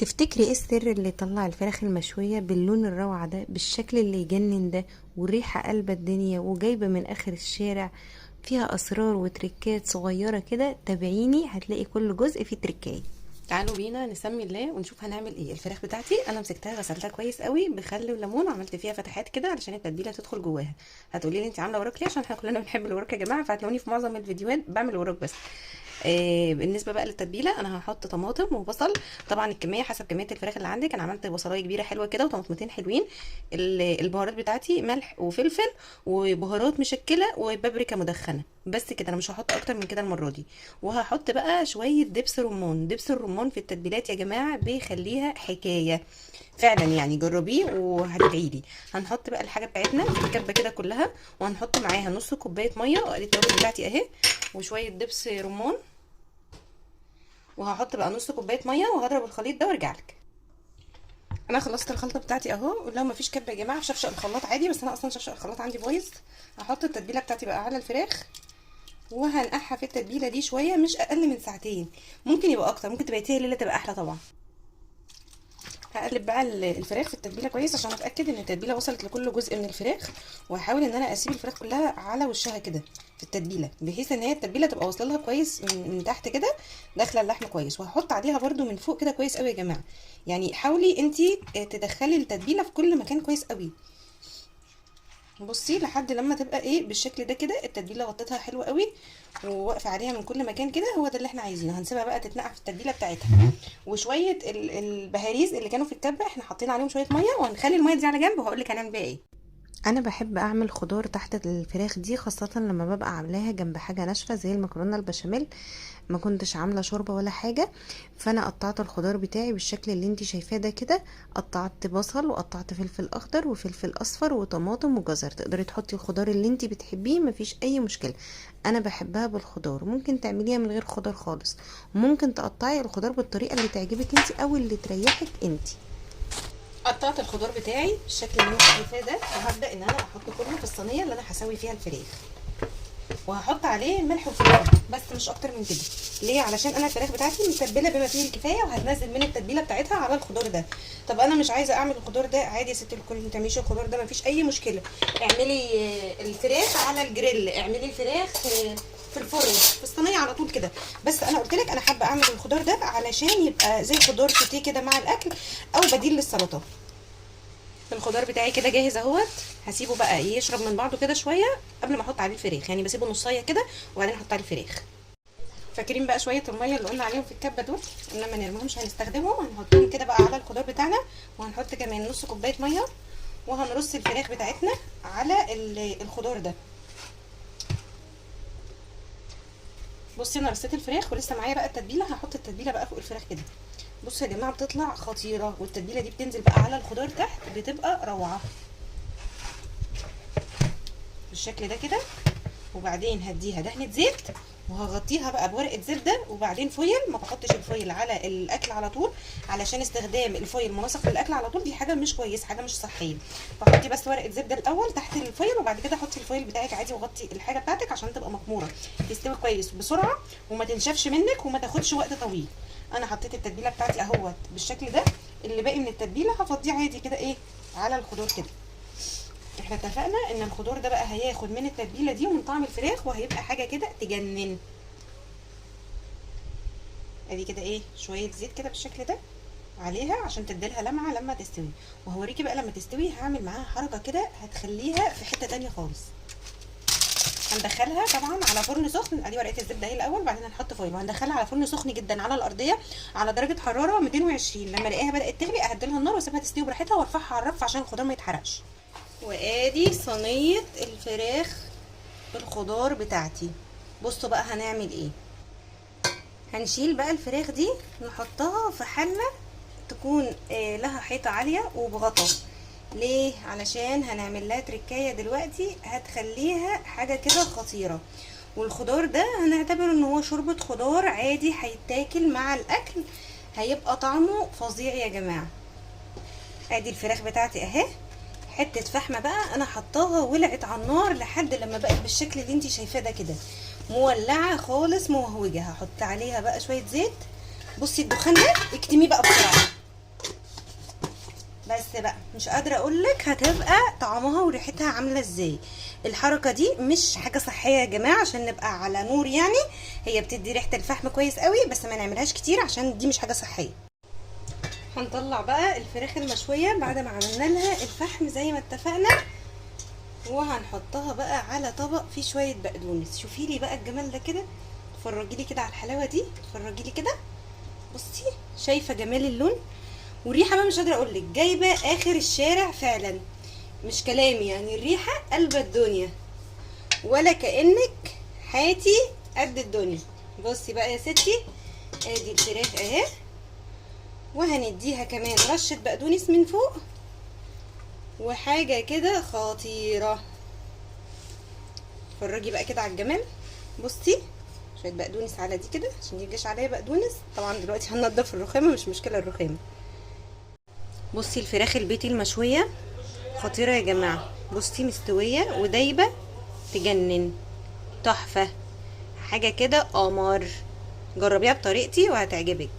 تفتكري ايه السر اللي يطلع الفراخ المشوية باللون الروعة ده بالشكل اللي يجنن ده والريحة قلبة الدنيا وجايبة من اخر الشارع؟ فيها اسرار وتركات صغيرة كده، تابعيني هتلاقي كل جزء فيه تركاية. تعالوا بينا نسمي الله ونشوف هنعمل ايه. الفراخ بتاعتي انا مسكتها غسلتها كويس قوي بخل وليمون وعملت فيها فتحات كده علشان التتبيله تدخل جواها. هتقولي لي انت عامله وراك ليه؟ عشان احنا كلنا بنحب الوراك يا جماعه، فهتلاقوني في معظم الفيديوهات بعمل وراك بس. بالنسبه بقى للتتبيله انا هحط طماطم وبصل. طبعا الكميه حسب كميه الفراخ اللي عندك. انا عملت بصلايه كبيره حلوه كده وطماطمتين حلوين. البهارات بتاعتي ملح وفلفل وبهارات مشكله وبابريكا مدخنه، بس كده. انا مش هحط اكتر من كده المره دي. وهحط بقى شويه دبس رمان. دبس الرمان في التتبيلات يا جماعه بيخليها حكايه فعلا، يعني جربيه وهتدعيلي. هنحط بقى الحاجه بتاعتنا في الكبه كده كلها، وهنحط معاها نص كوبايه ميه، وادي التوابل بتاعتي اهي، وشويه دبس رمان. وهحط بقى نص كوبايه ميه وهضرب الخليط ده وارجع لك. انا خلصت الخلطه بتاعتي اهو. لو مفيش كبه يا جماعه شفشق الخلاط عادي، بس انا اصلا شفشق الخلاط عندي بايظ. هحط التتبيله بتاعتي بقى على الفراخ وهنقعها في التتبيله دي شويه، مش اقل من ساعتين، ممكن يبقى اكتر، ممكن تبقى ليله تبقى احلى طبعا. هقلب بقى الفراخ في التتبيله كويس عشان اتاكد ان التتبيله وصلت لكل جزء من الفراخ، وهحاول ان انا اسيب الفراخ كلها على وشها كده في التتبيله، بحيث ان هي التتبيله تبقى واصله لها كويس من تحت كده، داخله اللحم كويس. وهحط عليها برده من فوق كده كويس قوي يا جماعه. يعني حاولي انتي تدخلي التتبيله في كل مكان كويس قوي. بصي لحد لما تبقى ايه بالشكل ده كده، التتبيله غطيتها حلوه قوي وواقفه عليها من كل مكان كده، هو ده اللي احنا عايزينه. هنسيبها بقى تتنقع في التتبيله بتاعتها. وشويه البهاريز اللي كانوا في الكبه احنا حاطين عليهم شويه ميه، وهنخلي الميه دي على جنب وهقول لك هنعمل بيها ايه. انا بحب اعمل خضار تحت الفراخ دي، خاصة لما ببقى عاملاها جنب حاجة ناشفة زي المكرونة البشاميل. ما كنتش عاملة شوربة ولا حاجة، فانا قطعت الخضار بتاعي بالشكل اللي انتي شايفاه ده كده. قطعت بصل وقطعت فلفل اخضر وفلفل اصفر وطماطم وجزر. تقدري تحطي الخضار اللي انتي بتحبيه، مفيش اي مشكلة. انا بحبها بالخضار، ممكن تعمليها من غير خضار خالص. ممكن تقطعي الخضار بالطريقة اللي تعجبك انتي او اللي تريحك انتي. قطعت الخضار بتاعي بالشكل اللي انت شايفاه ده، وهبدا ان انا احط كله في الصينيه اللي انا هسوي فيها الفراخ. وهحط عليه ملح وفلفل بس مش اكتر من كده. ليه؟ علشان انا الفراخ بتاعتي متبله بما فيه الكفايه، وهتنزل من التتبيله بتاعتها على الخضار ده. طب انا مش عايزه اعمل الخضار ده عادي يا ست الكل، ما تعمليش الخضار ده مفيش اي مشكله. اعملي الفراخ على الجريل، اعملي الفراخ في الفرن في الصينيه على طول كده. بس انا قلت لك انا حابه اعمل الخضار ده علشان يبقى زي خضار سوتيه كده مع الاكل، او بديل للسلطه. الخضار بتاعي كده جاهز اهوت. هسيبه بقى يشرب من بعضه كده شويه قبل ما احط عليه الفراخ، يعني بسيبه نصايه كده وبعدين احط عليه الفراخ. فاكرين بقى شويه الميه اللي قلنا عليهم في الكبه دول؟ انما نرميهمش، هنستخدمهم. هنحطهم كده بقى على الخضار بتاعنا، وهنحط كمان نص كوبايه ميه، وهنرص الفراخ بتاعتنا على الخضار ده. بصي انا رصيت الفراخ ولسه معايا بقى التتبيله، هحط التتبيله بقى فوق الفراخ كده. بصوا يا جماعه بتطلع خطيره، والتتبيله دي بتنزل بقى على الخضار تحت بتبقى روعه بالشكل ده كده. وبعدين هديها دهنه زيت، وهغطيها بقى بورقه زبده، وبعدين فويل. ما بحطش الفويل على الاكل على طول، علشان استخدام الفويل ملاصق للاكل على طول دي حاجه مش كويس، حاجه مش صحيه. فحطي بس ورقه زبده الاول تحت الفويل، وبعد كده حطي الفويل بتاعك عادي، وغطي الحاجه بتاعتك عشان تبقى مخموره، تستوي كويس بسرعه وما تنشفش منك وما تاخدش وقت طويل. انا حطيت التتبيله بتاعتي اهوت بالشكل ده. اللي باقي من التتبيله هفضيه عادي كده ايه على الخضار كده. احنا اتفقنا ان الخضار ده بقى هياخد من التتبيله دي ومن طعم الفراخ، وهيبقى حاجه كده تجنن. ادي كده ايه شويه زيت كده بالشكل ده عليها عشان تديلها لمعه لما تستوي. وهوريكي بقى لما تستوي هعمل معاها حركه كده هتخليها في حته تانية خالص. هندخلها طبعا على فرن سخن. ادي ورقه الزبده اهي الاول، بعدين هنحط فويل، وهندخلها على فرن سخن جدا على الارضيه على درجه حراره 220. لما الاقيها بدات تغلي اهدلها النار واسيبها تستوي براحتها، وارفعها على الرف عشان الخضار ما يتحرقش. وادي صينيه الفراخ بالخضار بتاعتي. بصوا بقى هنعمل ايه. هنشيل بقى الفراخ دي نحطها في حله تكون لها حيطه عاليه وبغطا. ليه؟ علشان هنعمل لها تركايه دلوقتي هتخليها حاجه كده خطيره. والخضار ده هنعتبر ان هو شوربه خضار عادي هيتاكل مع الاكل، هيبقى طعمه فظيع يا جماعه. ادي الفراخ بتاعتي اهي، حته فحمه بقى انا حطاها ولعت على النار لحد لما بقت بالشكل اللي انتي شايفاه ده كده، مولعه خالص موهوجه. هحط عليها بقى شويه زيت. بصي الدخان ده اكتميه بقى بسرعه. بس بقى مش قادره اقولك هتبقى طعمها وريحتها عامله ازاي. الحركه دي مش حاجه صحيه يا جماعه، عشان نبقى على نور يعني. هي بتدي ريحه الفحم كويس قوي، بس ما نعملهاش كتير عشان دي مش حاجه صحيه. هنطلع بقى الفراخ المشويه بعد ما عملنا لها الفحم زي ما اتفقنا، وهنحطها بقى على طبق فيه شويه بقدونس. شوفي لي بقى الجمال ده كده، اتفرجي لي كده على الحلاوه دي، اتفرجي لي كده، بصي شايفه جمال اللون والريحه بقى. مش قادره اقول لك، جايبه اخر الشارع فعلا، مش كلامي يعني. الريحه قلب الدنيا، ولا كانك حياتي قد الدنيا. بصي بقى يا ستي، ادي الفراخ اهي، وهنديها كمان رشه بقدونس من فوق، وحاجه كده خطيره. اتفرجي بقى كده على الجمال. بصي شويه بقدونس على دي كده عشان ميجيش عليا بقدونس. طبعا دلوقتي هننضف الرخامه، مش مشكله الرخامه. بصي الفراخ البيتي المشويه خطيره يا جماعه. بصي مستويه ودايبه تجنن، تحفه، حاجه كده قمر. جربيها بطريقتي وهتعجبك.